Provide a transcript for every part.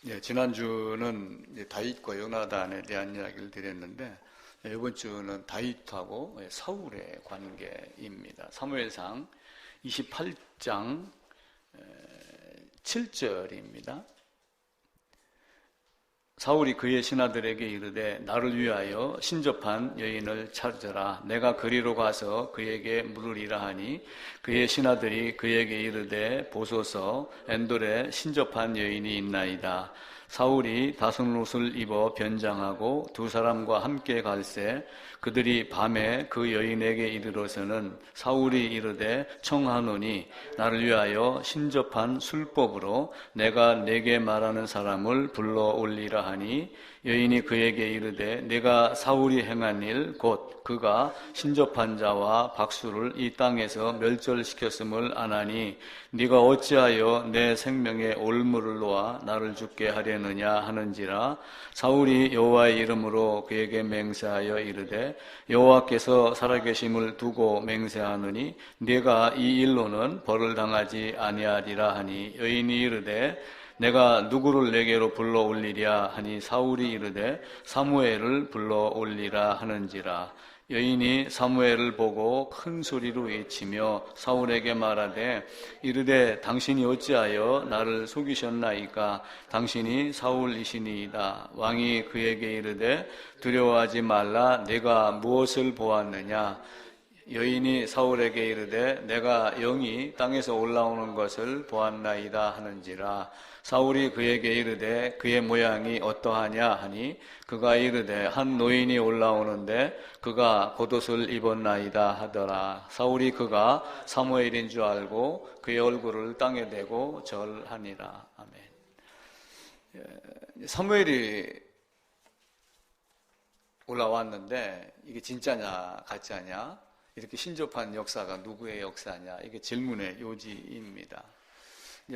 예, 지난주는 이제 다윗과 요나단에 대한 이야기를 드렸는데, 이번 주는 다윗하고 사울의 관계입니다. 사무엘상 28장 7절입니다. 사울이 그의 신하들에게 이르되 나를 위하여 신접한 여인을 찾으라. 내가 그리로 가서 그에게 물으리라 하니 그의 신하들이 그에게 이르되 보소서 엔돌에 신접한 여인이 있나이다. 사울이 다섯 옷을 입어 변장하고 두 사람과 함께 갈새 그들이 밤에 그 여인에게 이르러서는 사울이 이르되 청하노니 나를 위하여 신접한 술법으로 내가 네게 말하는 사람을 불러 올리라 하니 여인이 그에게 이르되 내가 사울이 행한 일 곧 그가 신접한 자와 박수를 이 땅에서 멸절시켰음을 아나니 네가 어찌하여 내 생명에 올무를 놓아 나를 죽게 하려느냐 하는지라. 사울이 여호와의 이름으로 그에게 맹세하여 이르되 여호와께서 살아계심을 두고 맹세하느니 네가 이 일로는 벌을 당하지 아니하리라 하니 여인이 이르되 내가 누구를 내게로 불러 올리랴 하니 사울이 이르되 사무엘을 불러 올리라 하는지라. 여인이 사무엘을 보고 큰 소리로 외치며 사울에게 말하되 이르되 당신이 어찌하여 나를 속이셨나이까? 당신이 사울이시니이다. 왕이 그에게 이르되 두려워하지 말라. 내가 무엇을 보았느냐? 여인이 사울에게 이르되 내가 영이 땅에서 올라오는 것을 보았나이다 하는지라. 사울이 그에게 이르되 그의 모양이 어떠하냐 하니 그가 이르되 한 노인이 올라오는데 그가 겉옷을 입었나이다 하더라. 사울이 그가 사무엘인 줄 알고 그의 얼굴을 땅에 대고 절하니라. 아멘. 사무엘이 올라왔는데 이게 진짜냐 가짜냐, 이렇게 신접한 역사가 누구의 역사냐, 이게 질문의 요지입니다.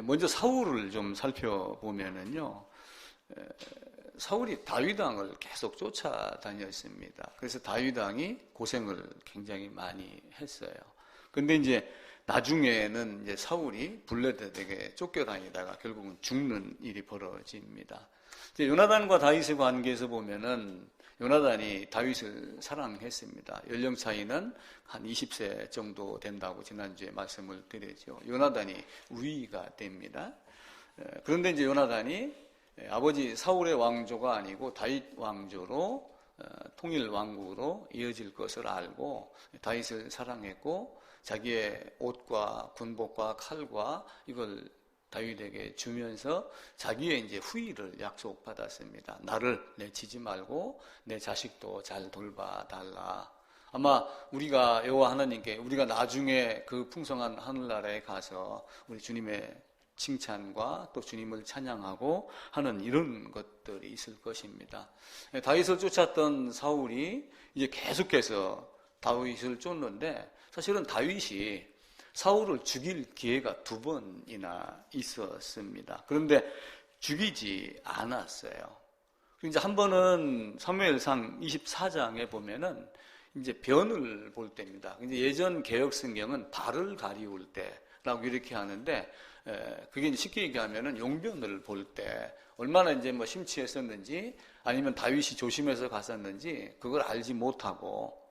먼저 사울을 좀 살펴보면은요, 사울이 다윗 왕을 계속 쫓아다녔습니다. 그래서 다윗 왕이 고생을 굉장히 많이 했어요. 근데 이제 나중에는 이제 사울이 블레셋에게 쫓겨다니다가 결국은 죽는 일이 벌어집니다. 이제 요나단과 다윗의 관계에서 보면은 요나단이 다윗을 사랑했습니다. 연령 차이는 한 20세 정도 된다고 지난주에 말씀을 드렸죠. 요나단이 우위가 됩니다. 그런데 이제 요나단이 아버지 사울의 왕조가 아니고 다윗 왕조로 통일 왕국으로 이어질 것을 알고 다윗을 사랑했고 자기의 옷과 군복과 칼과 이걸 다윗에게 주면서 자기의 이제 후위를 약속받았습니다. 나를 내치지 말고 내 자식도 잘 돌봐달라. 아마 우리가 여호와 하나님께 우리가 나중에 그 풍성한 하늘나라에 가서 우리 주님의 칭찬과 또 주님을 찬양하고 하는 이런 것들이 있을 것입니다. 다윗을 쫓았던 사울이 이제 계속해서 다윗을 쫓는데 사실은 다윗이 사울을 죽일 기회가 2번이나 있었습니다. 그런데 죽이지 않았어요. 이제 한 번은 사무엘상 24장에 보면은 이제 변을 볼 때입니다. 이제 예전 개역 성경은 발을 가리울 때라고 이렇게 하는데, 그게 이제 쉽게 얘기하면은 용변을 볼 때 얼마나 이제 뭐 심취했었는지 아니면 다윗이 조심해서 갔었는지 그걸 알지 못하고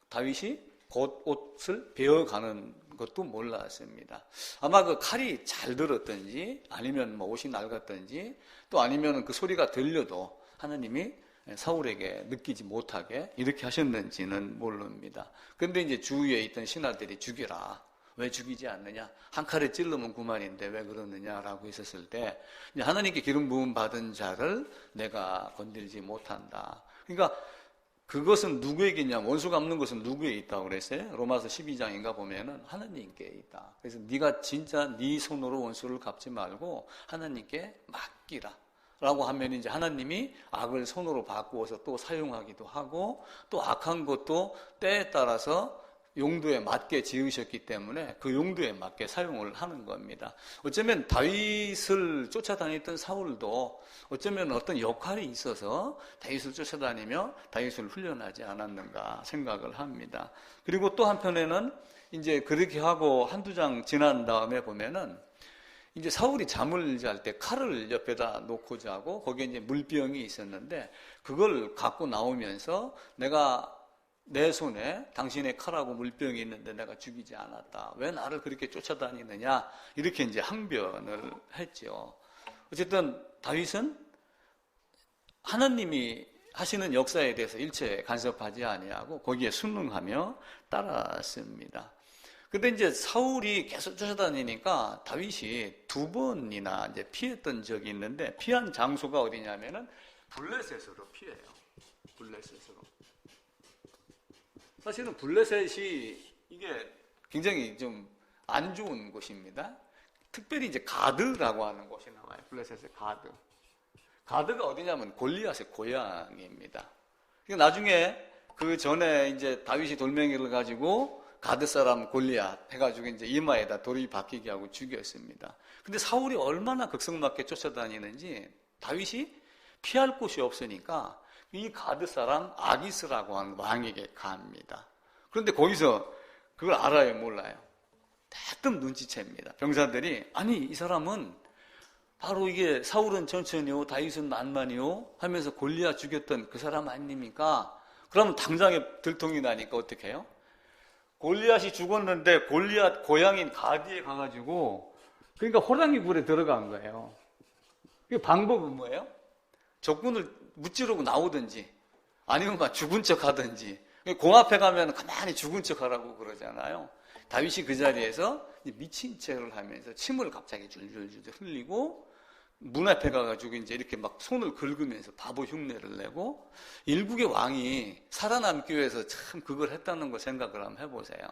다윗이 곧 옷을 베어가는 것도 몰랐습니다. 아마 그 칼이 잘 들었든지 아니면 뭐 옷이 낡았든지 또 아니면 그 소리가 들려도 하나님이 사울에게 느끼지 못하게 이렇게 하셨는지는 모릅니다. 그런데 이제 주위에 있던 신하들이 죽여라. 왜 죽이지 않느냐? 한 칼에 찔르면 그만인데 왜 그러느냐라고 했었을 때 이제 하나님께 기름 부음 받은 자를 내가 건들지 못한다. 그러니까 그것은 누구에게 있냐? 원수 갚는 것은 누구에 있다고 그랬어요? 로마서 12장인가 보면은 하나님께 있다. 그래서 네가 진짜 네 손으로 원수를 갚지 말고 하나님께 맡기라. 라고 하면 이제 하나님이 악을 손으로 바꾸어서 또 사용하기도 하고 또 악한 것도 때에 따라서 용도에 맞게 지으셨기 때문에 그 용도에 맞게 사용을 하는 겁니다. 어쩌면 다윗을 쫓아다녔던 사울도 어쩌면 어떤 역할이 있어서 다윗을 쫓아다니며 다윗을 훈련하지 않았는가 생각을 합니다. 그리고 또 한편에는 이제 그렇게 하고 한두 장 지난 다음에 보면은 이제 사울이 잠을 잘 때 칼을 옆에다 놓고 자고 거기에 이제 물병이 있었는데 그걸 갖고 나오면서 내가 내 손에 당신의 칼하고 물병이 있는데 내가 죽이지 않았다. 왜 나를 그렇게 쫓아다니느냐? 이렇게 이제 항변을 했죠. 어쨌든 다윗은 하나님이 하시는 역사에 대해서 일체 간섭하지 아니하고 거기에 순응하며 따랐습니다. 근데 이제 사울이 계속 쫓아다니니까 다윗이 2번이나 이제 피했던 적이 있는데 피한 장소가 어디냐면은 블레셋으로 피해요. 블레셋으로. 사실은 블레셋이 이게 굉장히 좀 안 좋은 곳입니다. 특별히 이제 가드라고 하는 곳이 나와요. 블레셋의 가드. 가드가 어디냐면 골리앗의 고향입니다. 나중에 그 전에 이제 다윗이 돌멩이를 가지고 가드 사람 골리앗 해가지고 이제 이마에다 돌이 박히게 하고 죽였습니다. 근데 사울이 얼마나 극성맞게 쫓아다니는지 다윗이 피할 곳이 없으니까 이 가드 사람 아기스라고 하는 왕에게 갑니다. 그런데 거기서 그걸 알아요, 몰라요? 대뜸 눈치챕니다. 병사들이 아니 이 사람은 바로 이게 사울은 천천히요, 다윗은 만만히요 하면서 골리앗 죽였던 그 사람 아닙니까? 그러면 당장에 들통이 나니까 어떻게 해요? 골리앗이 죽었는데 골리앗 고향인 가디에 가가지고 그러니까 호랑이 굴에 들어간 거예요. 그 방법은 뭐예요? 적군을 무찌르고 나오든지 아니면 막 죽은 척 하든지 공 앞에 가면 가만히 죽은 척 하라고 그러잖아요. 다윗이 그 자리에서 미친 척을 하면서 침을 갑자기 줄줄줄 흘리고 문 앞에 가가지고 이제 이렇게 막 손을 긁으면서 바보 흉내를 내고 일국의 왕이 살아남기 위해서 참 그걸 했다는 걸 생각을 한번 해보세요.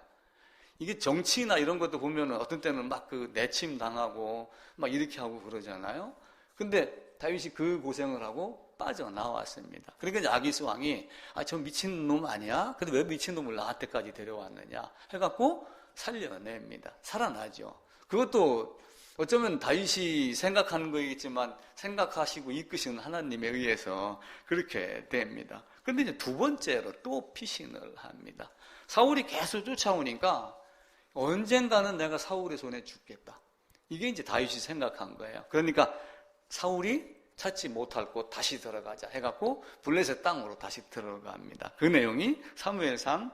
이게 정치나 이런 것도 보면 어떤 때는 막 그 내침 당하고 막 이렇게 하고 그러잖아요. 근데 다윗이 그 고생을 하고 빠져나왔습니다. 그러니까 이제 아기스 왕이 저 미친놈 아니야? 근데 왜 미친놈을 나한테까지 데려왔느냐? 해갖고 살려냅니다. 살아나죠. 그것도 어쩌면 다윗이 생각하는 거이겠지만 생각하시고 이끄시는 하나님에 의해서 그렇게 됩니다. 그런데 이제 2번째로 또 피신을 합니다. 사울이 계속 쫓아오니까 언젠가는 내가 사울의 손에 죽겠다. 이게 이제 다윗이 생각한 거예요. 그러니까 사울이 찾지 못할 곳 다시 들어가자 해갖고 블레셋 땅으로 다시 들어갑니다. 그 내용이 사무엘상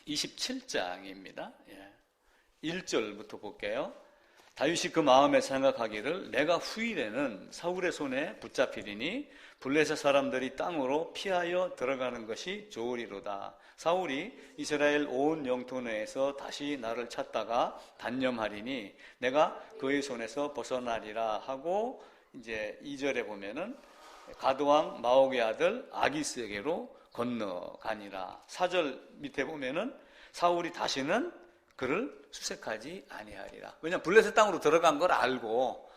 27장입니다. 1절부터 볼게요. 다윗이 그 마음에 생각하기를 내가 후일에는 사울의 손에 붙잡히리니 블레셋 사람들이 땅으로 피하여 들어가는 것이 좋으리로다. 사울이 이스라엘 온 영토 내에서 다시 나를 찾다가 단념하리니 내가 그의 손에서 벗어나리라 하고 이제 2절에 보면은 가드왕 마옥의 아들 아기스에게로 건너가니라. 4절 밑에 보면은 사울이 다시는 그를 수색하지 아니하리라. 왜냐하면 블레셋 땅으로 들어간 걸 알고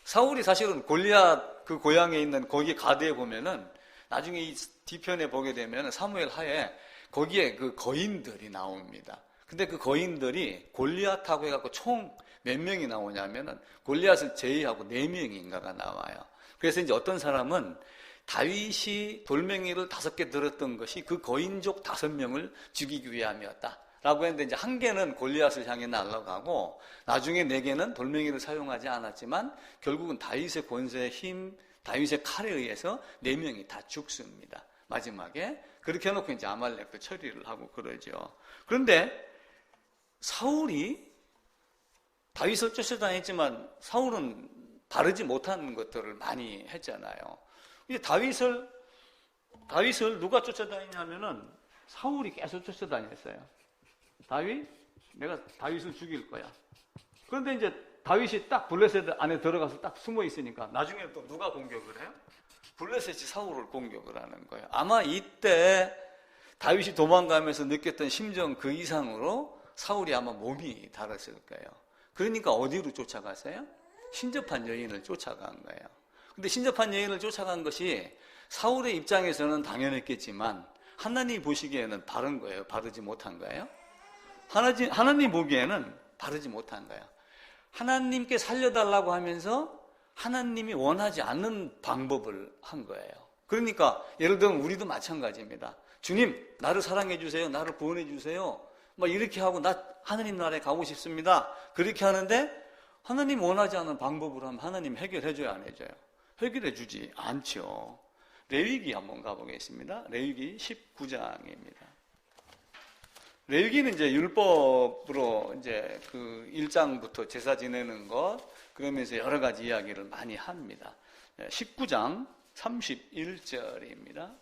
사울이 사실은 골리앗 그 고향에 있는 거기 가드에 보면은 나중에 이 뒤편에 보게 되면 사무엘 하에 거기에 그 거인들이 나옵니다. 근데 그 거인들이 골리앗하고 해갖고 총 몇 명이 나오냐면은 골리앗을 제외하고 4명인가가 나와요. 그래서 이제 어떤 사람은 다윗이 돌멩이를 5개 들었던 것이 그 거인족 5명을 죽이기 위함이었다. 라고 했는데 이제 한 개는 골리앗을 향해 날아가고 나중에 4개는 돌멩이를 사용하지 않았지만 결국은 다윗의 권세의 힘, 다윗의 칼에 의해서 4명이 다 죽습니다. 마지막에 그렇게 해놓고 이제 아말렉도 처리를 하고 그러죠. 그런데 사울이 다윗을 쫓아다녔지만 사울은 바르지 못한 것들을 많이 했잖아요. 이제 다윗을 누가 쫓아다니냐면은 사울이 계속 쫓아다녔어요. 다윗, 내가 다윗을 죽일 거야. 그런데 이제 다윗이 딱 블레셋 안에 들어가서 딱 숨어 있으니까 나중에 또 누가 공격을 해요? 블레셋이 사울을 공격을 하는 거예요. 아마 이때 다윗이 도망가면서 느꼈던 심정 그 이상으로 사울이 아마 몸이 달았을 거예요. 그러니까 어디로 쫓아갔어요? 신접한 여인을 쫓아간 거예요. 근데 신접한 여인을 쫓아간 것이 사울의 입장에서는 당연했겠지만 하나님 보시기에는 바른 거예요? 바르지 못한 거예요? 하나님 보기에는 바르지 못한 거예요. 하나님께 살려달라고 하면서 하나님이 원하지 않는 방법을 한 거예요. 그러니까 예를 들면 우리도 마찬가지입니다. 주님, 나를 사랑해 주세요. 나를 구원해 주세요. 막 이렇게 하고 나 하느님 나라에 가고 싶습니다. 그렇게 하는데 하나님 원하지 않는 방법으로 하면 하나님 해결해줘야 안 해줘요? 해결해주지 않죠. 레위기 한번 가보겠습니다. 레위기 19장입니다. 레위기는 이제 율법으로 이제 그 1장부터 제사 지내는 것, 그러면서 여러 가지 이야기를 많이 합니다. 19장 31절입니다.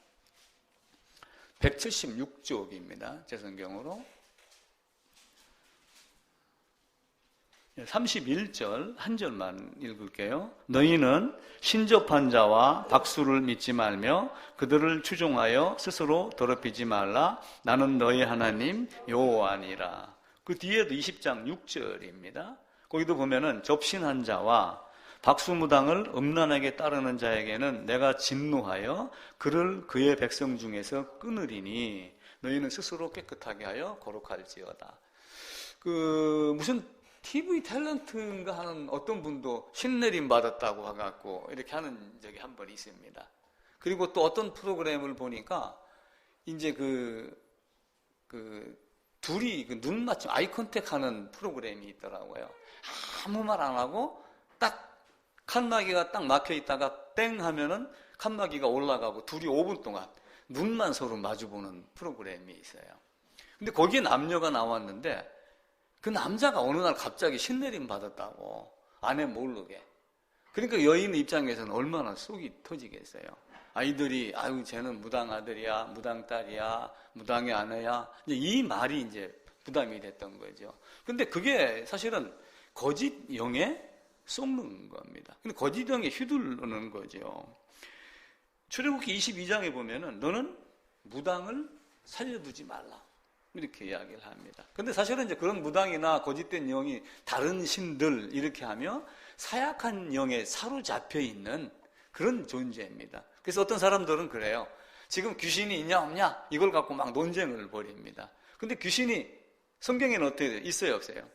176쪽입니다. 제 성경으로. 31절 한 절만 읽을게요. 너희는 신접한 자와 박수를 믿지 말며 그들을 추종하여 스스로 더럽히지 말라. 나는 너희 하나님 여호와니라. 그 뒤에도 20장 6절입니다. 거기도 보면은 접신한 자와 박수무당을 음란하게 따르는 자에게는 내가 진노하여 그를 그의 백성 중에서 끊으리니 너희는 스스로 깨끗하게 하여 거룩할지어다. 무슨 TV 탤런트인가 하는 어떤 분도 신내림 받았다고 해갖고 이렇게 하는 적이 한 번 있습니다. 그리고 또 어떤 프로그램을 보니까 이제 둘이 눈 맞춤 아이 컨택 하는 프로그램이 있더라고요. 아무 말 안 하고 딱 칸막이가 딱 막혀 있다가 땡 하면은 칸막이가 올라가고 둘이 5분 동안 눈만 서로 마주보는 프로그램이 있어요. 근데 거기에 남녀가 나왔는데 그 남자가 어느 날 갑자기 신내림 받았다고, 아내 모르게. 그러니까 여인 입장에서는 얼마나 속이 터지겠어요. 아이들이 아유 쟤는 무당 아들이야, 무당 딸이야, 무당의 아내야, 이 말이 이제 부담이 됐던 거죠. 근데 그게 사실은 거짓 영에 속는 겁니다. 근데 거짓 영에 휘두르는 거죠. 출애굽기 22장에 보면은 너는 무당을 살려두지 말라, 이렇게 이야기를 합니다. 근데 사실은 이제 그런 무당이나 거짓된 영이 다른 신들 이렇게 하며 사약한 영에 사로잡혀 있는 그런 존재입니다. 그래서 어떤 사람들은 그래요. 지금 귀신이 있냐 없냐 이걸 갖고 막 논쟁을 벌입니다. 근데 귀신이 성경에는 어떻게 돼요? 있어요 없어요?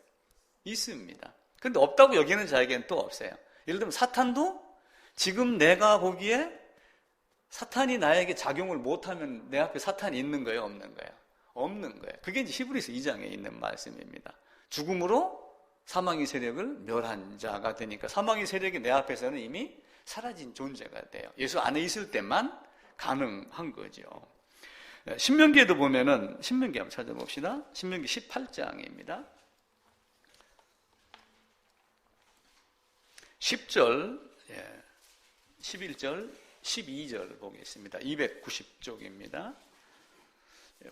있습니다. 근데 없다고 여기는 자에게는 또 없어요. 예를 들면 사탄도 지금 내가 보기에 사탄이 나에게 작용을 못하면 내 앞에 사탄이 있는 거예요 없는 거예요? 없는 거예요. 그게 이제 히브리서 2장에 있는 말씀입니다. 죽음으로 사망의 세력을 멸한 자가 되니까 사망의 세력이 내 앞에서는 이미 사라진 존재가 돼요. 예수 안에 있을 때만 가능한 거죠. 신명기에도 보면은, 신명기 한번 찾아봅시다. 신명기 18장입니다. 10절, 11절, 12절 보겠습니다. 290쪽입니다.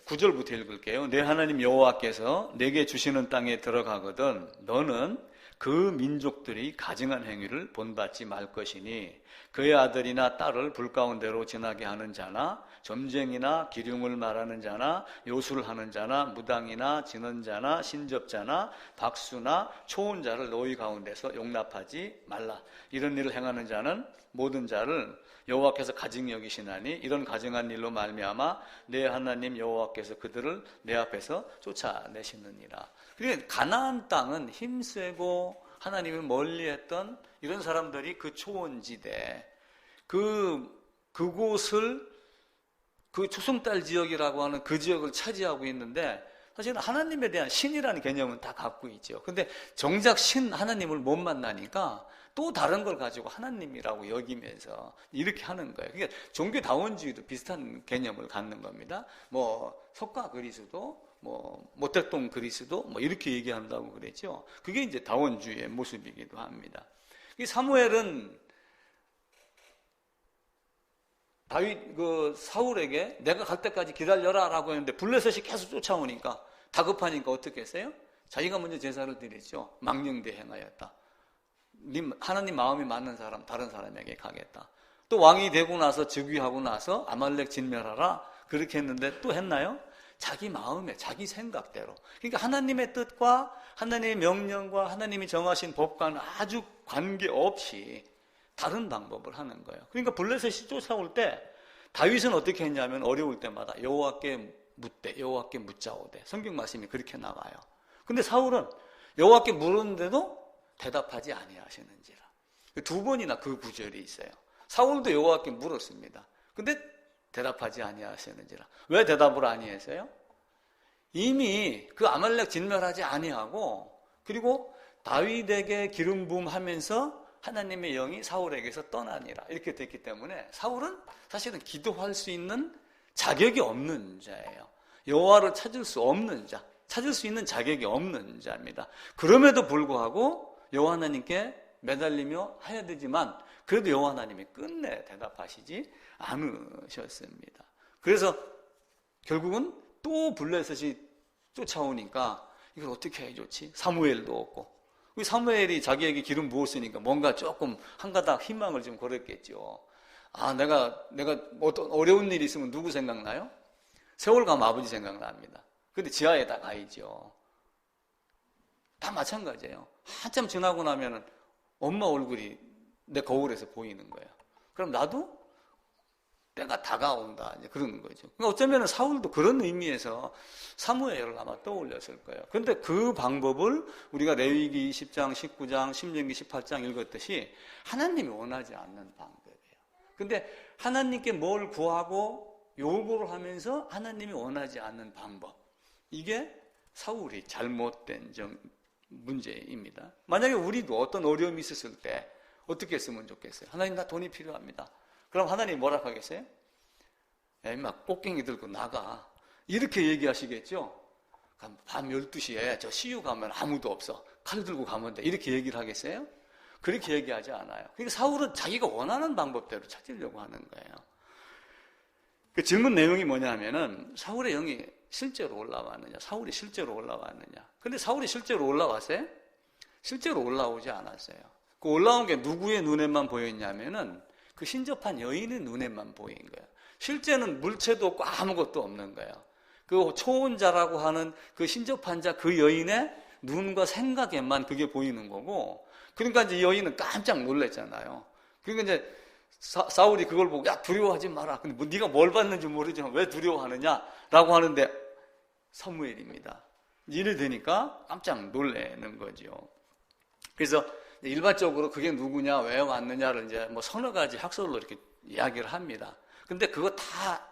9절부터 읽을게요. 내 하나님 여호와께서 내게 주시는 땅에 들어가거든 너는 그 민족들이 가증한 행위를 본받지 말 것이니 그의 아들이나 딸을 불 가운데로 지나게 하는 자나 점쟁이나 기륭을 말하는 자나 요술을 하는 자나 무당이나 진언자나 신접자나 박수나 초혼자를 너희 가운데서 용납하지 말라. 이런 일을 행하는 자는 모든 자를 여호와께서 가증히 여기시나니 이런 가증한 일로 말미암아 내 하나님 여호와께서 그들을 내 앞에서 쫓아내시느니라. 그러니까 가나안 땅은 힘세고 하나님을 멀리했던 이런 사람들이 그 초원지대, 그곳을 그 초승달 지역이라고 하는 그 지역을 차지하고 있는데 사실은 하나님에 대한 신이라는 개념은 다 갖고 있죠. 근데 정작 신 하나님을 못 만나니까 또 다른 걸 가지고 하나님이라고 여기면서 이렇게 하는 거예요. 그러니까 종교다원주의도 비슷한 개념을 갖는 겁니다. 석가 그리스도, 모택동 그리스도, 이렇게 얘기한다고 그랬죠. 그게 이제 다원주의의 모습이기도 합니다. 이 사무엘은 사울에게 내가 갈 때까지 기다려라 라고 했는데 블레셋이 계속 쫓아오니까 다급하니까 어떻게 했어요? 자기가 먼저 제사를 드렸죠. 망령되 행하였다. 하나님 마음이 맞는 사람, 다른 사람에게 가겠다. 또 왕이 되고 나서 즉위하고 나서 아말렉 진멸하라 그렇게 했는데 또 했나요? 자기 마음에, 자기 생각대로. 그러니까 하나님의 뜻과 하나님의 명령과 하나님이 정하신 법과는 아주 관계없이 다른 방법을 하는 거예요. 그러니까 블레셋이 쫓아올 때 다윗은 어떻게 했냐면 어려울 때마다 여호와께 묻되 여호와께 묻자오되 성경 말씀이 그렇게 나와요. 근데 사울은 여호와께 물었는데도 대답하지 아니하시는지라. 두 번이나 그 구절이 있어요. 사울도 여호와께 물었습니다. 근데 대답하지 아니하시는지라. 왜 대답을 아니했어요? 이미 그 아말렉 진멸하지 아니하고 그리고 다윗에게 기름 부음 하면서 하나님의 영이 사울에게서 떠나니라 이렇게 됐기 때문에 사울은 사실은 기도할 수 있는 자격이 없는 자예요. 여호와를 찾을 수 없는 자, 찾을 수 있는 자격이 없는 자입니다. 그럼에도 불구하고 여호와 하나님께 매달리며 해야 되지만 그래도 여호와 하나님이 끝내 대답하시지 않으셨습니다. 그래서 결국은 또 블레셋이 쫓아오니까 이걸 어떻게 해 좋지? 사무엘도 없고 사무엘이 자기에게 기름 부었으니까 뭔가 조금 한 가닥 희망을 좀 걸었겠죠. 아, 내가 어떤 어려운 일이 있으면 누구 생각나요? 세월 가면 아버지 생각납니다. 근데 지하에 다 가야죠. 다 마찬가지예요. 한참 지나고 나면은 엄마 얼굴이 내 거울에서 보이는 거예요. 그럼 나도 때가 다가온다. 이제 그런 거죠. 그러니까 어쩌면 사울도 그런 의미에서 사무엘을 아마 떠올렸을 거예요. 그런데 그 방법을 우리가 레위기 10장, 19장, 신명기 18장 읽었듯이 하나님이 원하지 않는 방법이에요. 근데 하나님께 뭘 구하고 요구를 하면서 하나님이 원하지 않는 방법. 이게 사울이 잘못된 문제입니다. 만약에 우리도 어떤 어려움이 있었을 때 어떻게 했으면 좋겠어요? 하나님, 나 돈이 필요합니다. 그럼 하나님 뭐라고 하겠어요? 야, 임마, 꽃갱이 들고 나가. 이렇게 얘기하시겠죠? 밤 12시에 저 시유 가면 아무도 없어. 칼 들고 가면 돼. 이렇게 얘기를 하겠어요? 그렇게 얘기하지 않아요. 그러니까 사울은 자기가 원하는 방법대로 찾으려고 하는 거예요. 그 질문 내용이 뭐냐면은 사울의 영이 실제로 올라왔느냐, 사울이 실제로 올라왔느냐. 근데 사울이 실제로 올라왔어요? 실제로 올라오지 않았어요. 그 올라온 게 누구의 눈에만 보였냐면은 그 신접한 여인의 눈에만 보인 거예요. 실제는 물체도 없고 아무것도 없는 거예요. 그 초혼자라고 하는 그 신접한 자 그 여인의 눈과 생각에만 그게 보이는 거고, 그러니까 이제 여인은 깜짝 놀랐잖아요. 그러니까 이제 사울이 그걸 보고 야, 두려워하지 마라. 근데 뭐 네가 뭘 봤는지 모르지만 왜 두려워하느냐라고 하는데 사무엘입니다. 이래 되니까 깜짝 놀라는 거죠. 그래서 일반적으로 그게 누구냐, 왜 왔느냐를 이제 뭐 서너 가지 학설로 이렇게 이야기를 합니다. 근데 그거 다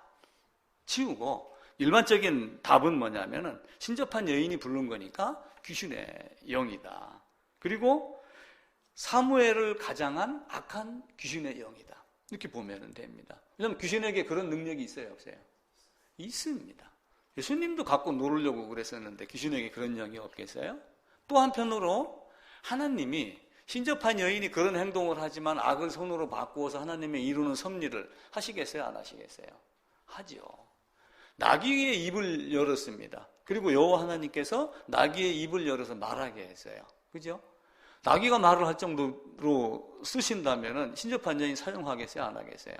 치우고 일반적인 답은 뭐냐면은 신접한 여인이 부른 거니까 귀신의 영이다. 그리고 사무엘을 가장한 악한 귀신의 영이다. 이렇게 보면 됩니다. 왜냐하면 귀신에게 그런 능력이 있어요, 없어요? 있습니다. 예수님도 갖고 놀으려고 그랬었는데 귀신에게 그런 영이 없겠어요? 또 한편으로 하나님이 신접한 여인이 그런 행동을 하지만 악을 선으로 바꾸어서 하나님의 이루는 섭리를 하시겠어요? 안 하시겠어요? 하죠. 나귀의 입을 열었습니다. 그리고 여호와 하나님께서 나귀의 입을 열어서 말하게 했어요. 그죠? 나귀가 말을 할 정도로 쓰신다면 신접한 여인 사용하겠어요? 안 하겠어요?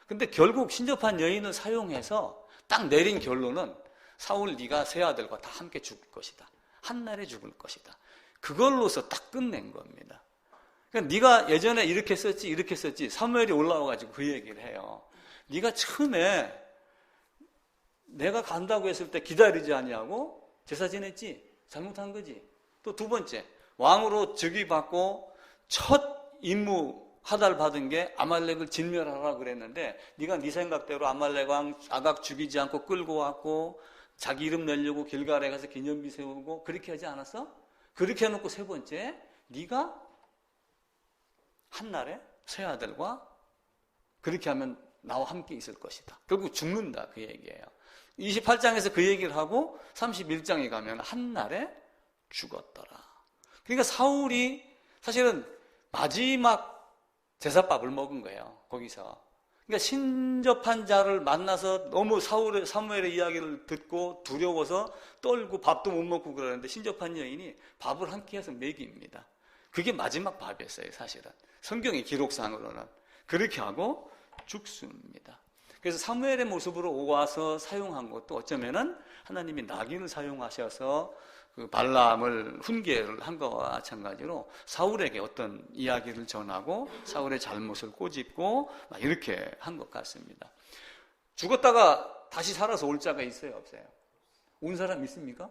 근데 결국 신접한 여인을 사용해서 딱 내린 결론은 사울 네가 세 아들과 다 함께 죽을 것이다. 한날에 죽을 것이다. 그걸로서 딱 끝낸 겁니다. 그러니까 네가 예전에 이렇게 썼지 사무엘이 올라와가지고 그 얘기를 해요. 네가 처음에 내가 간다고 했을 때 기다리지 아니하고 제사 지냈지? 잘못한 거지. 또 두 번째, 왕으로 즉위받고 첫 임무 하달 받은 게 아말렉을 진멸하라 그랬는데 네가 네 생각대로 아말렉 왕 아각 죽이지 않고 끌고 왔고 자기 이름 내려고 길갈에 가서 기념비 세우고 그렇게 하지 않았어? 그렇게 해놓고 세 번째, 네가 한날에 세 아들과 그렇게 하면 나와 함께 있을 것이다. 결국 죽는다 그 얘기예요. 28장에서 그 얘기를 하고 31장에 가면 한날에 죽었더라. 그러니까 사울이 사실은 마지막 제사밥을 먹은 거예요. 거기서. 그러니까 신접한 자를 만나서 너무 사무엘의 이야기를 듣고 두려워서 떨고 밥도 못 먹고 그러는데 신접한 여인이 밥을 한 끼 해서 먹입니다. 그게 마지막 밥이었어요, 사실은. 성경의 기록상으로는. 그렇게 하고 죽습니다. 그래서 사무엘의 모습으로 와서 사용한 것도 어쩌면은 하나님이 낙인을 사용하셔서 그 발람을 훈계를 한 것과 마찬가지로 사울에게 어떤 이야기를 전하고 사울의 잘못을 꼬집고 막 이렇게 한 것 같습니다. 죽었다가 다시 살아서 올 자가 있어요, 없어요? 온 사람 있습니까?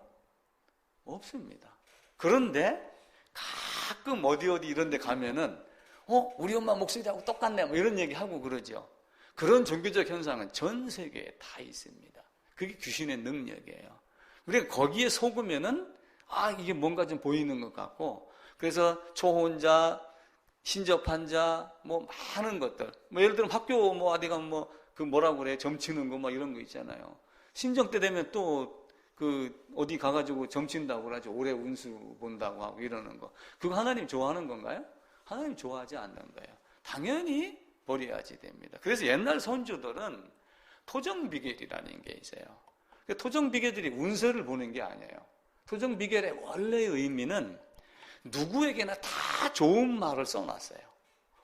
없습니다. 그런데 가끔 어디 이런 데 가면은 우리 엄마 목소리하고 똑같네 뭐 이런 얘기 하고 그러죠. 그런 종교적 현상은 전 세계에 다 있습니다. 그게 귀신의 능력이에요. 우리가 거기에 속으면은 이게 뭔가 좀 보이는 것 같고 그래서 초혼자, 신접한 자, 뭐 많은 것들. 뭐 예를 들면 학교 뭐 어디 가면 뭐 그 뭐라고 그래? 점치는 거 막 이런 거 있잖아요. 신정 때 되면 또 그 어디 가가지고 점친다고 그러죠. 올해 운수 본다고 하고 이러는 거. 그거 하나님 좋아하는 건가요? 하나님 좋아하지 않는 거예요. 당연히 버려야지 됩니다. 그래서 옛날 선조들은 토정비결이라는 게 있어요. 토정비결들이 운세를 보는 게 아니에요. 토정비결의 원래의 의미는 누구에게나 다 좋은 말을 써놨어요.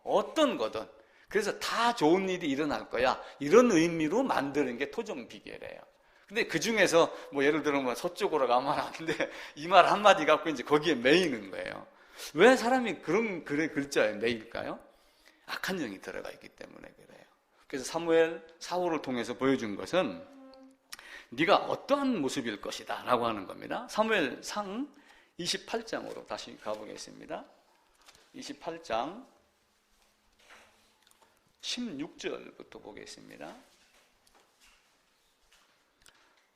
어떤 거든. 그래서 다 좋은 일이 일어날 거야. 이런 의미로 만드는 게 토정비결이에요. 근데 그 중에서 뭐 예를 들어 뭐 서쪽으로 가면 안 돼. 이 말 한마디 갖고 이제 거기에 매이는 거예요. 왜 사람이 그런 글의 글자에 매일까요? 악한 영이 들어가 있기 때문에 그래요. 그래서 사무엘, 사울을 통해서 보여준 것은 네가 어떠한 모습일 것이다 라고 하는 겁니다. 사무엘 상 28장으로 다시 가보겠습니다. 28장 16절부터 보겠습니다.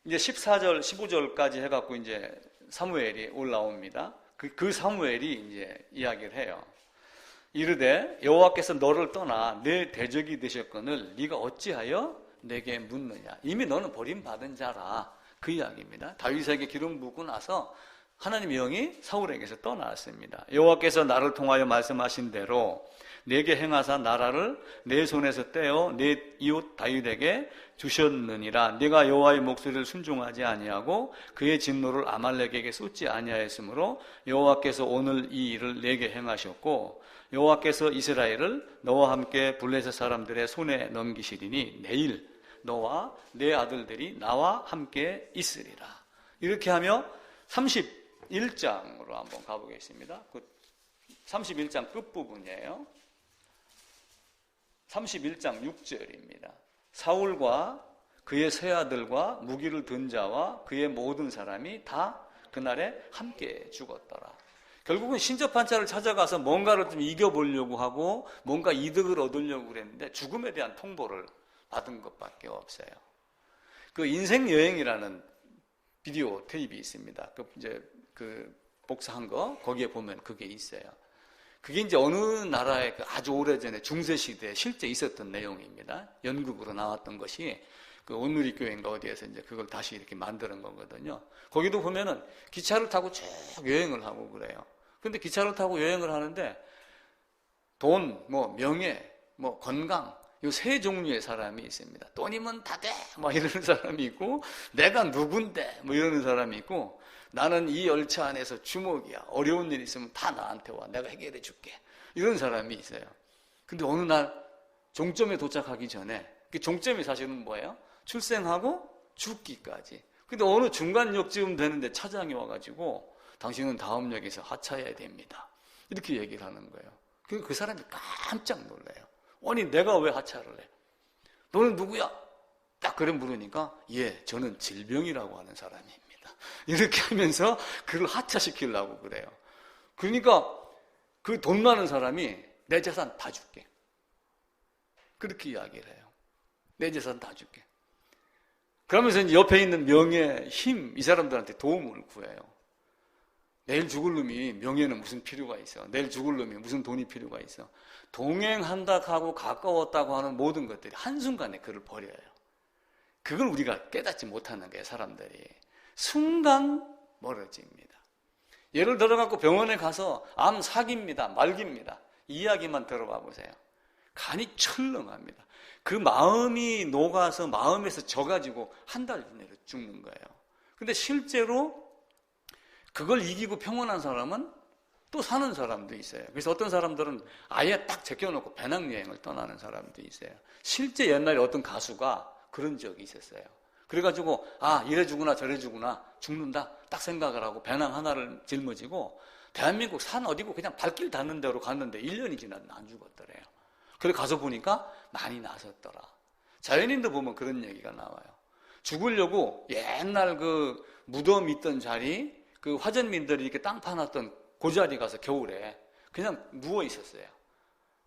이제 14절, 15절까지 해갖고 이제 사무엘이 올라옵니다. 그 사무엘이 이제 이야기를 해요. 이르되 여호와께서 너를 떠나 내 대적이 되셨거늘 네가 어찌하여 내게 묻느냐. 이미 너는 버림받은 자라. 그 이야기입니다. 다윗에게 기름 붓고 나서 하나님의 영이 사울에게서 떠나왔습니다. 여호와께서 나를 통하여 말씀하신 대로 내게 행하사 나라를 내 손에서 떼어 내 이웃 다윗에게 주셨느니라. 네가 여호와의 목소리를 순종하지 아니하고 그의 진노를 아말렉에게 쏟지 아니하였으므로 여호와께서 오늘 이 일을 내게 행하셨고 여호와께서 이스라엘을 너와 함께 블레셋 사람들의 손에 넘기시리니 내일 너와 내 아들들이 나와 함께 있으리라. 이렇게 하며 31장으로 한번 가보겠습니다. 31장 끝부분이에요. 31장 6절입니다. 사울과 그의 세 아들과 무기를 든 자와 그의 모든 사람이 다 그날에 함께 죽었더라. 결국은 신접한 자를 찾아가서 뭔가를 좀 이겨보려고 하고 뭔가 이득을 얻으려고 그랬는데 죽음에 대한 통보를 받은 것밖에 없어요. 그 인생 여행이라는 비디오 테이프가 있습니다. 그 복사한 거 거기에 보면 그게 있어요. 그게 이제 어느 나라의 아주 오래전에 중세시대에 실제 있었던 내용입니다. 연극으로 나왔던 것이 그 온누리 교회인가 어디에서 이제 그걸 다시 이렇게 만드는 거거든요. 거기도 보면은 기차를 타고 쭉 여행을 하고 그래요. 근데 기차를 타고 여행을 하는데 돈, 뭐 명예, 뭐 건강, 이 세 종류의 사람이 있습니다. 돈이면 다 돼! 막 이러는 사람이 있고, 내가 누군데! 뭐 이러는 사람이 있고, 나는 이 열차 안에서 주먹이야. 어려운 일 있으면 다 나한테 와. 내가 해결해 줄게. 이런 사람이 있어요. 근데 어느 날 종점에 도착하기 전에, 그 종점이 사실은 뭐예요? 출생하고 죽기까지. 근데 어느 중간역쯤 되는데 차장이 와가지고, 당신은 다음 역에서 하차해야 됩니다. 이렇게 얘기를 하는 거예요. 그 사람이 깜짝 놀라요. 아니 내가 왜 하차를 해? 너는 누구야? 딱 그래 물으니까 예, 저는 질병이라고 하는 사람입니다. 이렇게 하면서 그걸 하차시키려고 그래요. 그러니까 그 돈 많은 사람이 내 재산 다 줄게. 그렇게 이야기를 해요. 내 재산 다 줄게. 그러면서 이제 옆에 있는 명예, 힘, 이 사람들한테 도움을 구해요. 내일 죽을 놈이 명예는 무슨 필요가 있어? 내일 죽을 놈이 무슨 돈이 필요가 있어? 동행한다 하고 가까웠다고 하는 모든 것들이 한순간에 그를 버려요. 그걸 우리가 깨닫지 못하는 거예요, 사람들이. 순간 멀어집니다. 예를 들어갖고 병원에 가서 암 사기입니다, 말기입니다. 이 이야기만 들어봐 보세요. 간이 철렁합니다. 그 마음이 녹아서 마음에서 져가지고 한 달 내로 죽는 거예요. 근데 실제로 그걸 이기고 평온한 사람은 또 사는 사람도 있어요. 그래서 어떤 사람들은 아예 딱 제껴놓고 배낭여행을 떠나는 사람도 있어요. 실제 옛날에 어떤 가수가 그런 적이 있었어요. 그래가지고 이래 주구나 저래 주구나 죽는다 딱 생각을 하고 배낭 하나를 짊어지고 대한민국 산 어디고 그냥 발길 닿는 데로 갔는데 1년이 지났는데 안 죽었더래요. 그래 가서 보니까 많이 나섰더라. 자연인도 보면 그런 얘기가 나와요. 죽으려고 옛날 그 무덤 있던 자리, 그 화전민들이 이렇게 땅 파놨던 그 자리 가서 겨울에 그냥 누워 있었어요.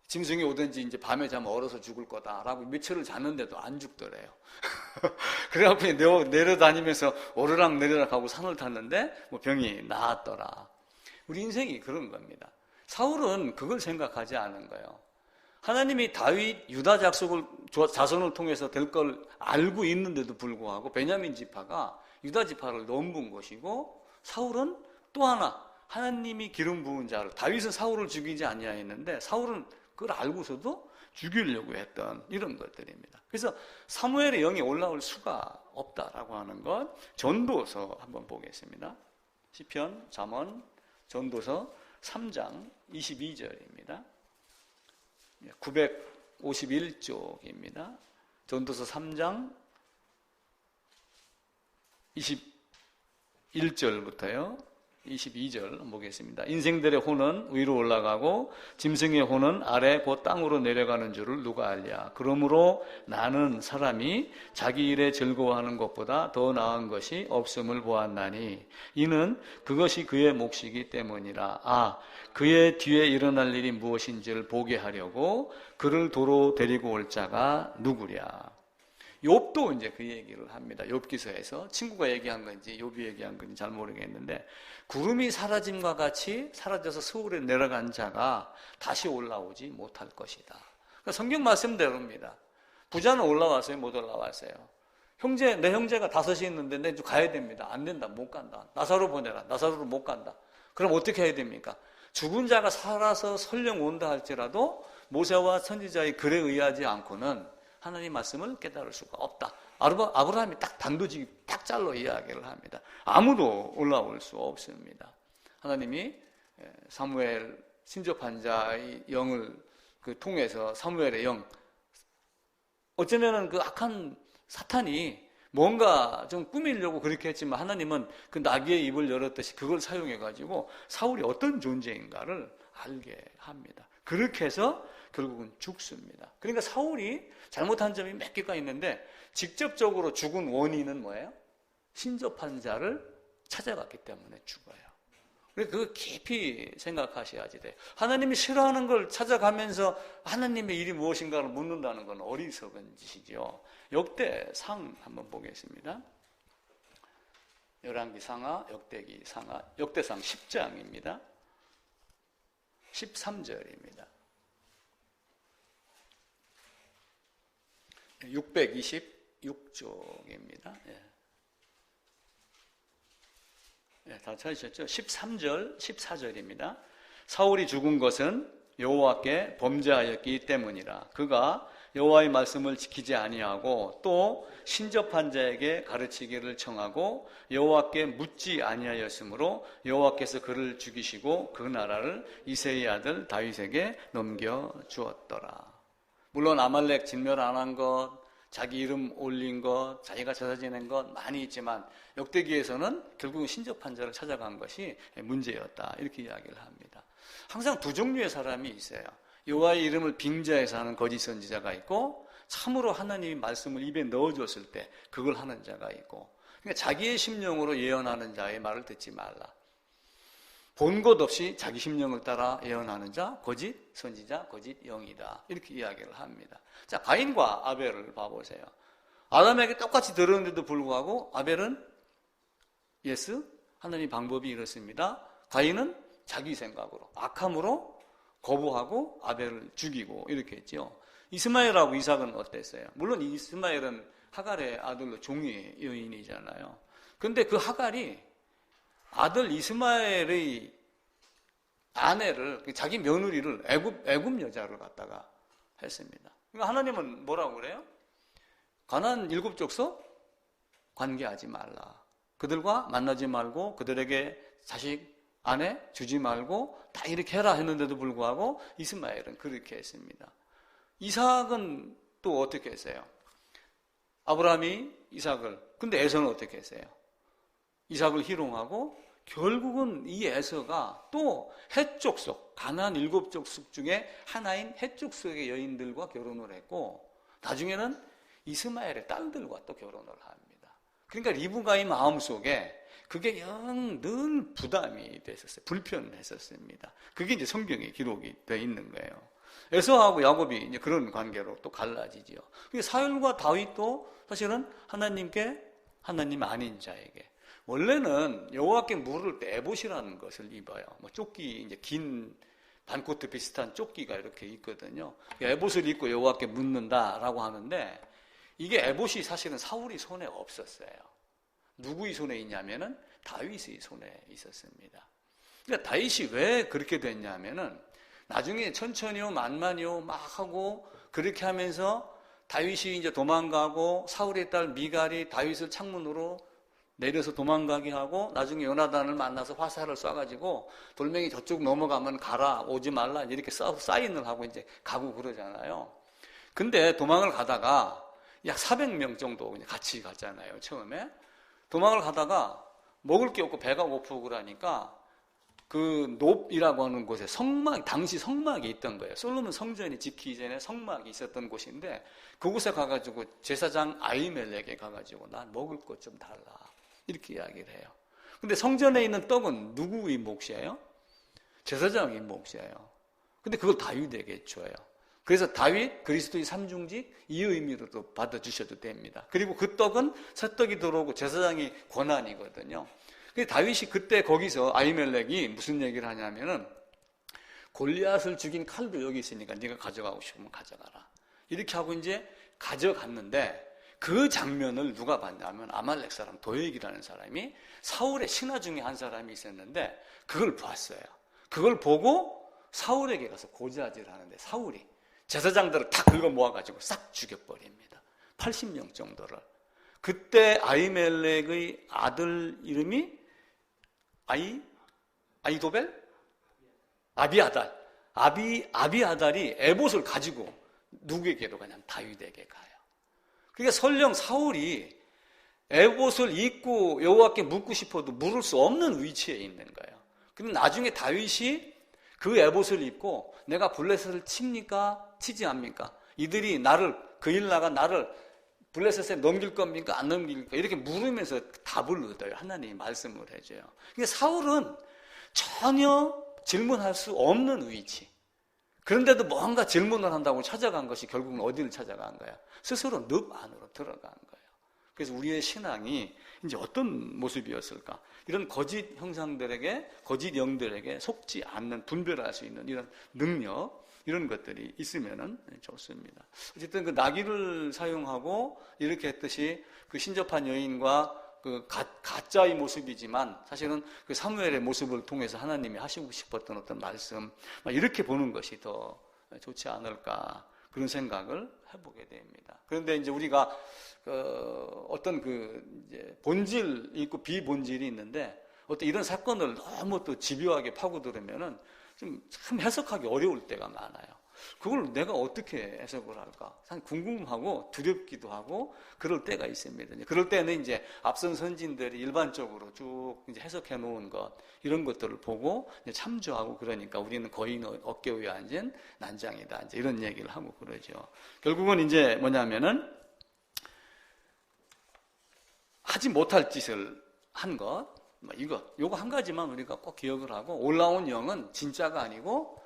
짐승이 오든지 이제 밤에 자면 얼어서 죽을 거다라고 며칠을 잤는데도 안 죽더래요. 그래갖고 내려다니면서 오르락 내리락 하고 산을 탔는데 뭐 병이 나았더라. 우리 인생이 그런 겁니다. 사울은 그걸 생각하지 않은 거예요. 하나님이 다윗 유다 자손을 통해서 될 걸 알고 있는데도 불구하고 베냐민 지파가 유다 지파를 넘본 것이고, 사울은 또 하나 하나님이 기름 부은 자를, 다윗은 사울을 죽이지 아니하였는데 사울은 그걸 알고서도 죽이려고 했던 이런 것들입니다. 그래서 사무엘의 영이 올라올 수가 없다라고 하는 것, 전도서 한번 보겠습니다. 시편, 잠언, 전도서 3장 22절입니다. 951쪽입니다. 전도서 3장 21절부터요 22절 보겠습니다. 인생들의 혼은 위로 올라가고 짐승의 혼은 아래 곧 땅으로 내려가는 줄을 누가 알랴. 그러므로 나는 사람이 자기 일에 즐거워하는 것보다 더 나은 것이 없음을 보았나니 이는 그것이 그의 몫이기 때문이라. 그의 뒤에 일어날 일이 무엇인지를 보게 하려고 그를 도로 데리고 올 자가 누구랴. 욥도 이제 그 얘기를 합니다. 욥기서에서 친구가 얘기한 건지 욥이 얘기한 건지 잘 모르겠는데, 구름이 사라짐과 같이 사라져서 서울에 내려간 자가 다시 올라오지 못할 것이다. 그러니까 성경 말씀대로입니다. 부자는 올라왔어요, 못 올라왔어요? 내 형제가 5이 있는데 내 가야 됩니다. 안 된다, 못 간다. 나사로 보내라. 나사로를 못 간다. 그럼 어떻게 해야 됩니까? 죽은 자가 살아서 설령 온다 할지라도 모세와 선지자의 글에 의하지 않고는 하나님 말씀을 깨달을 수가 없다. 아브라함이 딱 단도직입 딱 잘라 이야기를 합니다. 아무도 올라올 수 없습니다. 하나님이 사무엘 신접한 자의 영을 통해서 사무엘의 영, 어쩌면은 그 악한 사탄이 뭔가 좀 꾸미려고 그렇게 했지만 하나님은 그 나귀의 입을 열었듯이 그걸 사용해가지고 사울이 어떤 존재인가를 알게 합니다. 그렇게 해서 결국은 죽습니다. 그러니까 사울이 잘못한 점이 몇 개가 있는데, 직접적으로 죽은 원인은 뭐예요? 신접한 자를 찾아갔기 때문에 죽어요. 그거 깊이 생각하셔야지 돼요. 하나님이 싫어하는 걸 찾아가면서 하나님의 일이 무엇인가를 묻는다는 건 어리석은 짓이죠. 역대상 한번 보겠습니다. 열왕기 상하, 역대기 상하, 역대상 10장입니다. 13절입니다. 626쪽입니다. 다 찾으셨죠? 13절, 14절입니다. 사울이 죽은 것은 여호와께 범죄하였기 때문이라. 그가 여호와의 말씀을 지키지 아니하고 또 신접한 자에게 가르치기를 청하고 여호와께 묻지 아니하였으므로 여호와께서 그를 죽이시고 그 나라를 이새의 아들 다윗에게 넘겨 주었더라. 물론 아말렉 진멸 안 한 것, 자기 이름 올린 것, 자기가 제사 지낸 것 많이 있지만 역대기에서는 결국은 신접한 자를 찾아간 것이 문제였다, 이렇게 이야기를 합니다. 항상 두 종류의 사람이 있어요. 여호와의 이름을 빙자해서 하는 거짓 선지자가 있고, 참으로 하나님이 말씀을 입에 넣어줬을 때 그걸 하는 자가 있고, 그러니까 자기의 심령으로 예언하는 자의 말을 듣지 말라. 본 것 없이 자기 심령을 따라 예언하는 자, 거짓 선지자, 거짓 영이다, 이렇게 이야기를 합니다. 자, 가인과 아벨을 봐보세요. 아담에게 똑같이 들었는데도 불구하고 아벨은 예스, 하나님 방법이 이렇습니다. 가인은 자기 생각으로, 악함으로 거부하고 아벨을 죽이고 이렇게 했죠. 이스마엘하고 이삭은 어땠어요? 물론 이스마엘은 하갈의 아들로 종의 여인이잖아요. 그런데 그 하갈이 아들 이스마엘의 아내를, 자기 며느리를 애굽 여자를 갖다가 했습니다. 그러니까 하나님은 뭐라고 그래요? 가나안 7족속 관계하지 말라. 그들과 만나지 말고 그들에게 자식, 아내 주지 말고 다 이렇게 해라 했는데도 불구하고 이스마엘은 그렇게 했습니다. 이삭은 또 어떻게 했어요? 아브라함이 이삭을, 근데 에서는 어떻게 했어요? 이삭을 희롱하고 결국은 이 에서가 또 헷족속, 가나안 7족속 중에 하나인 헷족속의 여인들과 결혼을 했고, 나중에는 이스마엘의 딸들과 또 결혼을 합니다. 그러니까 리브가의 마음속에 그게 영 늘 부담이 됐었어요. 불편했었습니다. 그게 이제 성경에 기록이 되어 있는 거예요. 에서하고 야곱이 이제 그런 관계로 또 갈라지지요. 사울과 다윗도 사실은 하나님 아닌 자에게, 원래는 여호와께 물을 때 에봇이라는 것을 입어요. 뭐 조끼, 이제 긴 반코트 비슷한 조끼가 이렇게 있거든요. 에봇을 입고 여호와께 묻는다라고 하는데, 이게 에봇이 사실은 사울이 손에 없었어요. 누구의 손에 있냐면은 다윗의 손에 있었습니다. 그러니까 다윗이 왜 그렇게 됐냐면은 나중에 천천히요 만만히요 막 하고 그렇게 하면서 다윗이 이제 도망가고 사울의 딸 미갈이 다윗을 창문으로 내려서 도망가게 하고 나중에 요나단을 만나서 화살을 쏴가지고 돌멩이 저쪽 넘어가면 가라, 오지 말라 이렇게 사인을 하고 이제 가고 그러잖아요. 근데 도망을 가다가 약 400명 정도 같이 갔잖아요. 처음에 도망을 가다가 먹을 게 없고 배가 고프고 그러니까 그 놉이라고 하는 곳에 당시 성막이 있던 거예요. 솔로몬 성전이 짓기 전에 성막이 있었던 곳인데 그곳에 가가지고 제사장 아히멜렉에 가가지고 난 먹을 것 좀 달라 이렇게 이야기를 해요. 근데 성전에 있는 떡은 누구의 몫이에요? 제사장의 몫이에요. 근데 그걸 다윗에게 줘요. 그래서 다윗 그리스도의 삼중직 이 의미로도 받아주셔도 됩니다. 그리고 그 떡은 새떡이 들어오고 제사장의 권한이거든요. 다윗이 그때 거기서 아히멜렉이 무슨 얘기를 하냐면은 골리앗을 죽인 칼도 여기 있으니까 네가 가져가고 싶으면 가져가라. 이렇게 하고 이제 가져갔는데 그 장면을 누가 봤냐면 아말렉 사람 도액이라는 사람이 사울의 신하 중에 한 사람이 있었는데 그걸 봤어요. 그걸 보고 사울에게 가서 고자질을 하는데 사울이 제사장들을 다 긁어 모아가지고 싹 죽여버립니다. 80명 정도를. 그때 아히멜렉의 아들 이름이 아히도벨? 아비아달. 아비아달이 에봇을 가지고 누구에게로 가냐면 다윗에게 가요. 그러니까 설령 사울이 에봇을 입고 여호와께 묻고 싶어도 물을 수 없는 위치에 있는 거예요. 근데 나중에 다윗이 그 에봇을 입고 내가 블레셋을 칩니까? 치지 않습니까? 이들이 그 일 나가 나를 블레셋에 넘길 겁니까? 안 넘길까? 이렇게 물으면서 답을 얻어요. 하나님이 말씀을 해줘요. 그러니까 사울은 전혀 질문할 수 없는 위치. 그런데도 뭔가 질문을 한다고 찾아간 것이 결국은 어디를 찾아간 거야? 스스로 늪 안으로 들어간 거예요. 그래서 우리의 신앙이 이제 어떤 모습이었을까? 이런 거짓 형상들에게, 거짓 영들에게 속지 않는, 분별할 수 있는 이런 능력, 이런 것들이 있으면 좋습니다. 어쨌든 그 나귀를 사용하고 이렇게 했듯이 그 신접한 여인과 그 가짜의 모습이지만 사실은 그 사무엘의 모습을 통해서 하나님이 하시고 싶었던 어떤 말씀, 이렇게 보는 것이 더 좋지 않을까 그런 생각을 해보게 됩니다. 그런데 이제 우리가 어떤 이제 본질이 있고 비본질이 있는데 어떤 이런 사건을 너무 또 집요하게 파고들으면은 참 해석하기 어려울 때가 많아요. 그걸 내가 어떻게 해석을 할까? 참 궁금하고 두렵기도 하고 그럴 때가 있습니다. 그럴 때는 이제 앞선 선진들이 일반적으로 쭉 이제 해석해 놓은 것, 이런 것들을 보고 이제 참조하고 그러니까 우리는 거의 어깨 위에 앉은 난장이다. 이제 이런 얘기를 하고 그러죠. 결국은 이제 뭐냐면은 하지 못할 짓을 한 것, 요거 한 가지만 우리가 꼭 기억을 하고 올라온 영은 진짜가 아니고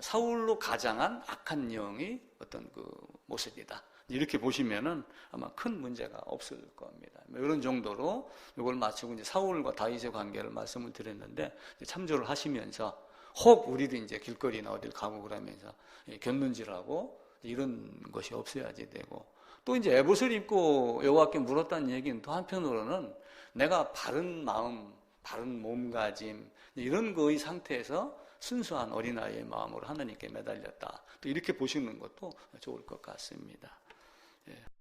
사울로 가장한 악한 영의 어떤 그 모습이다. 이렇게 보시면은 아마 큰 문제가 없을 겁니다. 이런 정도로 이걸 마치고 이제 사울과 다윗의 관계를 말씀을 드렸는데 참조를 하시면서 혹 우리도 이제 길거리나 어딜 가고 그러면서 곁눈질하고 이런 것이 없어야지 되고 또 이제 에봇을 입고 여호와께 물었다는 얘기는 또 한편으로는 내가 바른 마음, 바른 몸가짐 이런 거의 상태에서 순수한 어린아이의 마음으로 하나님께 매달렸다. 또 이렇게 보시는 것도 좋을 것 같습니다. 예.